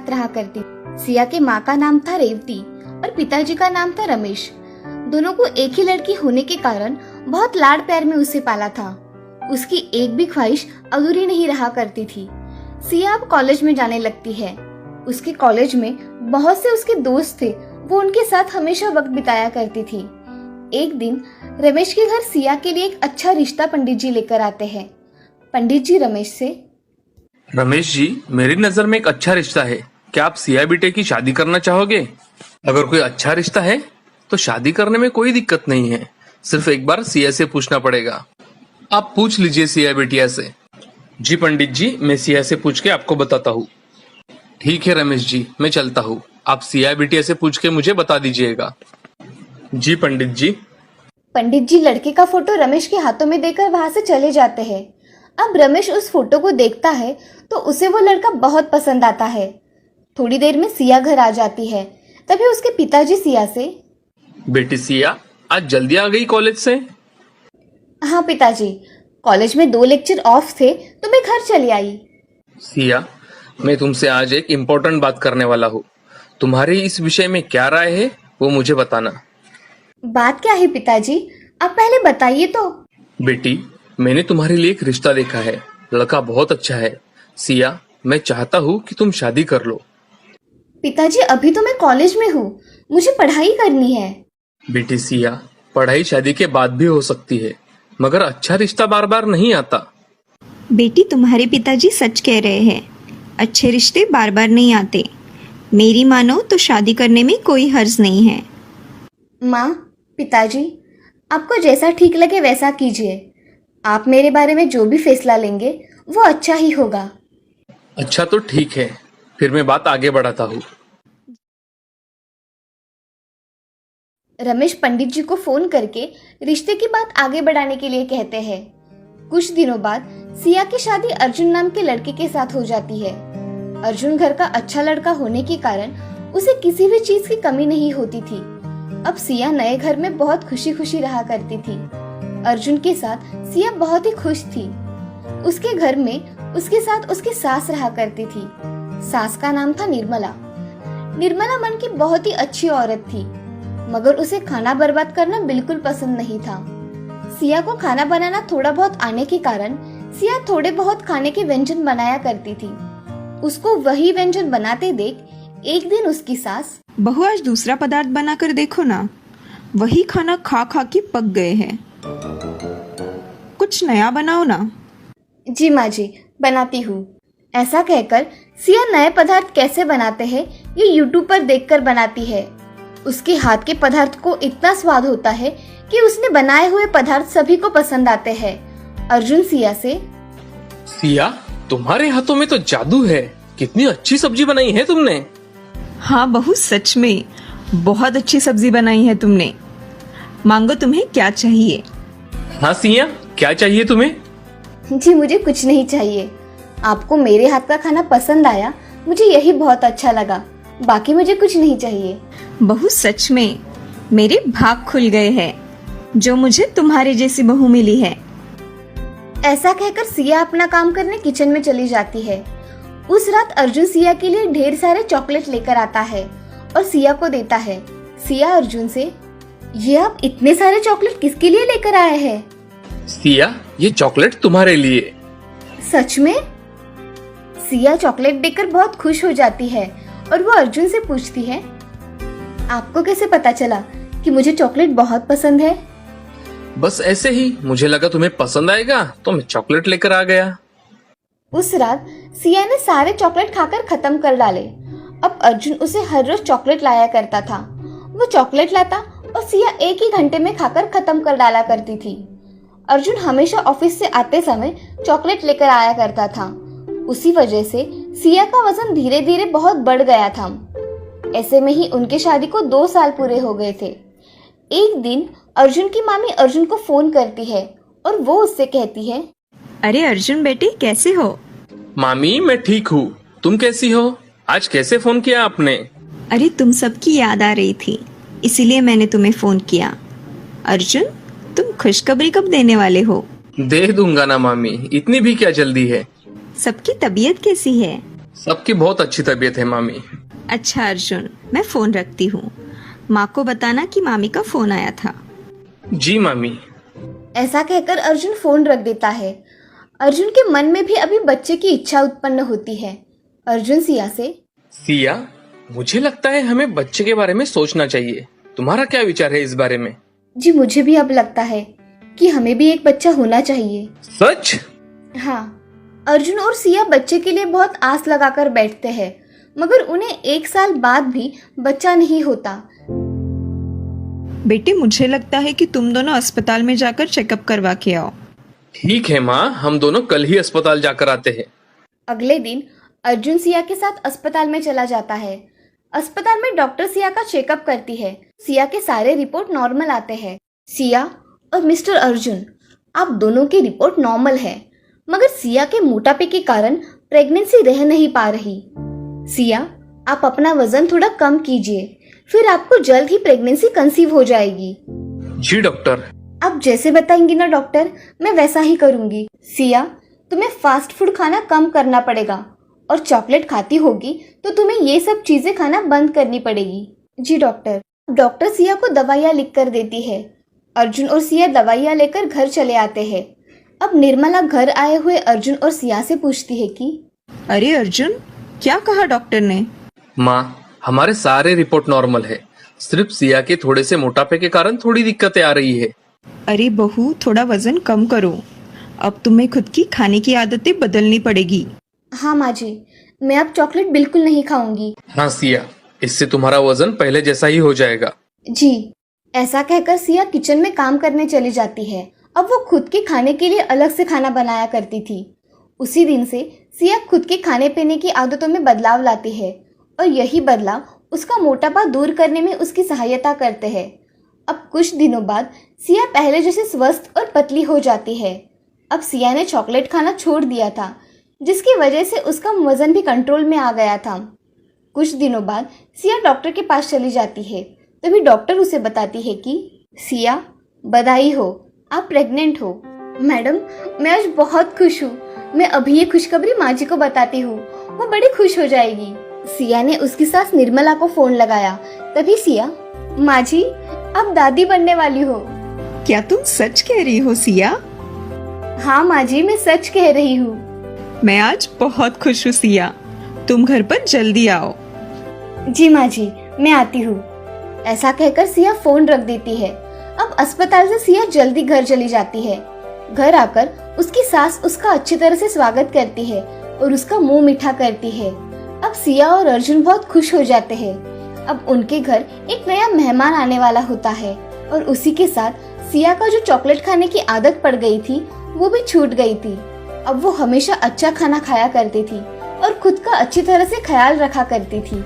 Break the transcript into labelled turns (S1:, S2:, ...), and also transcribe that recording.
S1: साथ रहा करती। सिया के माँ का नाम था रेवती और पिताजी का नाम था रमेश। दोनों को एक ही लड़की होने के कारण बहुत लाड प्यार में उसे पाला था। उसकी एक भी ख्वाहिश अधूरी नहीं रहा करती थी। सिया अब कॉलेज में जाने लगती है। उसके कॉलेज में बहुत से उसके दोस्त थे, वो उनके साथ हमेशा वक्त बिताया करती थी। एक दिन रमेश के घर सिया के लिए एक अच्छा रिश्ता पंडित जी लेकर आते हैं। पंडित जी रमेश से,
S2: रमेश जी, मेरी नजर में एक अच्छा रिश्ता है। क्या आप सिया बेटे की शादी करना चाहोगे? अगर कोई अच्छा रिश्ता है तो शादी करने में कोई दिक्कत नहीं है। सिर्फ एक बार सिया से पूछना पड़ेगा। आप पूछ लीजिए सिया बेटिया से। जी पंडित जी, मैं सिया से पूछ के आपको बताता हूँ। ठीक है रमेश जी, मैं चलता हूँ। आप सिया बेटिया से पूछ के मुझे बता दीजिएगा। जी पंडित जी।
S1: पंडित जी लड़के का फोटो रमेश के हाथों में देकर वहां से चले जाते हैं। अब रमेश उस फोटो को देखता है तो उसे वो लड़का बहुत पसंद आता है। थोड़ी देर में सिया घर आ जाती है। तभी उसके पिताजी सिया से,
S2: बेटी सिया, आज जल्दी आ गई कॉलेज से?
S1: हाँ पिताजी, कॉलेज में 2 लेक्चर ऑफ थे तो मैं घर चली आई।
S2: सिया, मैं तुमसे आज एक इम्पोर्टेंट बात करने वाला हूँ। तुम्हारी इस विषय में क्या राय है वो मुझे बताना।
S1: बात क्या है पिताजी, आप पहले बताइए तो।
S2: बेटी, मैंने तुम्हारे लिए एक रिश्ता देखा है। लड़का बहुत अच्छा है। सिया, मैं चाहता हूँ कि तुम शादी कर लो।
S1: पिताजी अभी तो मैं कॉलेज में हूँ, मुझे पढ़ाई करनी है।
S2: बेटी सिया, पढ़ाई शादी के बाद भी हो सकती है, मगर अच्छा रिश्ता बार बार नहीं आता।
S3: बेटी, तुम्हारे पिताजी सच कह रहे हैं। अच्छे रिश्ते बार बार नहीं आते। मेरी मानो तो शादी करने में कोई हर्ज नहीं है।
S1: माँ, पिताजी, आपको जैसा ठीक लगे वैसा कीजिए। आप मेरे बारे में जो भी फैसला लेंगे वो अच्छा ही होगा।
S2: अच्छा तो ठीक है, फिर मैं बात आगे बढ़ाता हूँ।
S1: रमेश पंडित जी को फोन करके रिश्ते की बात आगे बढ़ाने के लिए कहते हैं। कुछ दिनों बाद सिया की शादी अर्जुन नाम के लड़के के साथ हो जाती है। अर्जुन घर का अच्छा लड़का होने के कारण उसे किसी भी चीज की कमी नहीं होती थी। अब सिया नए घर में बहुत खुशी खुशी रहा करती थी। अर्जुन के साथ सिया बहुत ही खुश थी। उसके घर में उसके साथ उसकी सास रहा करती थी। सास का नाम था निर्मला। निर्मला मन की बहुत ही अच्छी औरत थी, मगर उसे खाना बर्बाद करना बिल्कुल पसंद नहीं था। सिया को खाना बनाना थोड़ा बहुत आने के कारण सिया थोड़े बहुत खाने के व्यंजन बनाया करती थी। उसको वही व्यंजन बनाते देख एक दिन उसकी सास,
S3: बहू, आज दूसरा पदार्थ बनाकर देखो ना। वही खाना खा खा के पक गए हैं। कुछ नया बनाओ ना।
S1: जी माँ जी, बनाती हूँ। ऐसा कहकर सिया नए पदार्थ कैसे बनाते हैं ये यूट्यूब पर देखकर बनाती है। उसके हाथ के पदार्थ को इतना स्वाद होता है कि उसने बनाए हुए पदार्थ सभी को पसंद आते हैं। अर्जुन सिया से,
S2: सिया, तुम्हारे हाथों में तो जादू है। कितनी अच्छी सब्जी बनाई है तुमने।
S3: हाँ बहू, सच में बहुत अच्छी सब्जी बनाई है तुमने। मांगो, तुम्हें क्या चाहिए?
S2: हाँ सिया, क्या चाहिए तुम्हें?
S1: जी मुझे कुछ नहीं चाहिए। आपको मेरे हाथ का खाना पसंद आया, मुझे यही बहुत अच्छा लगा। बाकी मुझे कुछ नहीं चाहिए।
S3: बहू, सच में मेरे भाग खुल गए हैं जो मुझे तुम्हारे जैसी बहू मिली है।
S1: ऐसा कहकर सिया अपना काम करने किचन में चली जाती है। उस रात अर्जुन सिया के लिए ढेर सारे चॉकलेट लेकर आता है और सिया को देता है। सिया अर्जुन से, ये आप इतने सारे चॉकलेट किसके लिए लेकर आए हैं?
S2: सिया, ये चॉकलेट तुम्हारे लिए।
S1: सच में? सिया चॉकलेट देखकर बहुत खुश हो जाती है और वो अर्जुन से पूछती है, आपको कैसे पता चला कि मुझे चॉकलेट बहुत पसंद है?
S2: बस ऐसे ही, मुझे लगा तुम्हें पसंद आएगा तो मैं चॉकलेट लेकर आ गया।
S1: उस रात सिया ने सारे चॉकलेट खाकर खत्म कर डाले। अब अर्जुन उसे हर रोज चॉकलेट लाया करता था। वो चॉकलेट लाता और सिया एक ही घंटे में खाकर खत्म कर डाला करती थी। अर्जुन हमेशा ऑफिस से आते समय चॉकलेट लेकर आया करता था। उसी वजह से सिया का वजन धीरे धीरे बहुत बढ़ गया था। ऐसे में ही उनके शादी को 2 साल पूरे हो गए थे। एक दिन अर्जुन की मामी अर्जुन को फोन करती है और वो उससे कहती है,
S3: अरे अर्जुन बेटे, कैसे हो?
S2: मामी, मैं ठीक हूँ। तुम कैसी हो? आज कैसे फोन किया आपने?
S3: अरे तुम सबकी याद आ रही थी, इसीलिए मैंने तुम्हें फोन किया। अर्जुन, तुम खुशखबरी कब देने वाले हो?
S2: दे दूंगा ना मामी, इतनी भी क्या जल्दी है।
S3: सबकी तबीयत कैसी है?
S2: सबकी बहुत अच्छी तबीयत है मामी।
S3: अच्छा अर्जुन, मैं फोन रखती हूँ। माँ को बताना कि मामी का फोन आया था।
S2: जी मामी।
S1: ऐसा कहकर अर्जुन फोन रख देता है। अर्जुन के मन में भी अभी बच्चे की इच्छा उत्पन्न होती है। अर्जुन सिया से,
S2: सिया, मुझे लगता है हमें बच्चे के बारे में सोचना चाहिए। तुम्हारा क्या विचार है इस बारे में?
S1: जी मुझे भी अब लगता है कि हमें भी एक बच्चा होना चाहिए।
S2: सच?
S1: हाँ, अर्जुन और सिया बच्चे के लिए बहुत आस लगाकर बैठते हैं, मगर उन्हें 1 साल बाद भी बच्चा नहीं होता।
S3: बेटे, मुझे लगता है कि तुम दोनों अस्पताल में जाकर चेकअप करवा के आओ।
S2: ठीक है माँ, हम दोनों कल ही अस्पताल जाकर आते हैं।
S1: अगले दिन अर्जुन सिया के साथ अस्पताल में चला जाता है। अस्पताल में डॉक्टर सिया का चेकअप करती है। सिया के सारे रिपोर्ट नॉर्मल आते हैं। सिया और मिस्टर अर्जुन, आप दोनों की रिपोर्ट नॉर्मल है, मगर सिया के मोटापे के कारण प्रेगनेंसी रह नहीं पा रही। सिया, आप अपना वजन थोड़ा कम कीजिए, फिर आपको जल्द ही प्रेगनेंसी कंसीव हो जाएगी।
S2: जी डॉक्टर।
S1: आप जैसे बताएंगी ना डॉक्टर, मैं वैसा ही करूंगी। सिया, तुम्हें फास्ट फूड खाना कम करना पड़ेगा और चॉकलेट खाती होगी तो तुम्हें ये सब चीजें खाना बंद करनी पड़ेगी। जी डॉक्टर। डॉक्टर सिया को दवाइयाँ लिख कर देती है। अर्जुन और सिया दवाइयाँ लेकर घर चले आते हैं। अब निर्मला घर आए हुए अर्जुन और सिया से पूछती है कि
S3: अरे अर्जुन, क्या कहा डॉक्टर ने?
S2: माँ, हमारे सारे रिपोर्ट नॉर्मल है, सिर्फ सिया के थोड़े से मोटापे के कारण थोड़ी दिक्कतें आ रही है।
S3: अरे बहू, थोड़ा वजन कम करो। अब तुम्हें खुद की खाने की आदतें बदलनी पड़ेगी।
S1: हाँ माँ जी, मैं अब चॉकलेट बिल्कुल नहीं खाऊंगी।
S2: हाँ सिया, इससे तुम्हारा वजन पहले जैसा ही हो जाएगा।
S1: जी। ऐसा कहकर सिया किचन में काम करने चली जाती है। अब वो खुद के खाने के लिए अलग से खाना बनाया करती थी। उसी दिन से सिया खुद के खाने पीने की आदतों में बदलाव लाती है और यही बदलाव उसका मोटापा दूर करने में उसकी सहायता करते हैं। अब कुछ दिनों बाद सिया पहले जैसे स्वस्थ और पतली हो जाती है। अब सिया ने चॉकलेट खाना छोड़ दिया था, जिसकी वजह से उसका वजन भी कंट्रोल में आ गया था। कुछ दिनों बाद सिया डॉक्टर के पास चली जाती है। तभी डॉक्टर उसे बताती है कि सिया, बधाई हो, आप प्रेग्नेंट हो। मैडम, मैं आज बहुत खुश हूँ। मैं अभी ये खुशखबरी माँ जी को बताती हूँ, वो बड़ी खुश हो जाएगी। सिया ने उसकी सास निर्मला को फोन लगाया। तभी सिया, माँ जी, आप दादी बनने वाली हो।
S3: क्या तुम सच कह रही हो सिया?
S1: हाँ माँ जी, मैं सच कह रही हूँ।
S3: मैं आज बहुत खुश हूँ सिया। तुम घर पर जल्दी आओ।
S1: जी माँ जी, मैं आती हूँ। ऐसा कहकर सिया फोन रख देती है। अब अस्पताल से सिया जल्दी घर चली जाती है। घर आकर उसकी सास उसका अच्छी तरह से स्वागत करती है और उसका मुंह मीठा करती है। अब सिया और अर्जुन बहुत खुश हो जाते हैं। अब उनके घर एक नया मेहमान आने वाला होता है और उसी के साथ सिया का जो चॉकलेट खाने की आदत पड़ गई थी वो भी छूट गई थी। अब वो हमेशा अच्छा खाना खाया करती थी और खुद का अच्छी तरह से ख्याल रखा करती थी।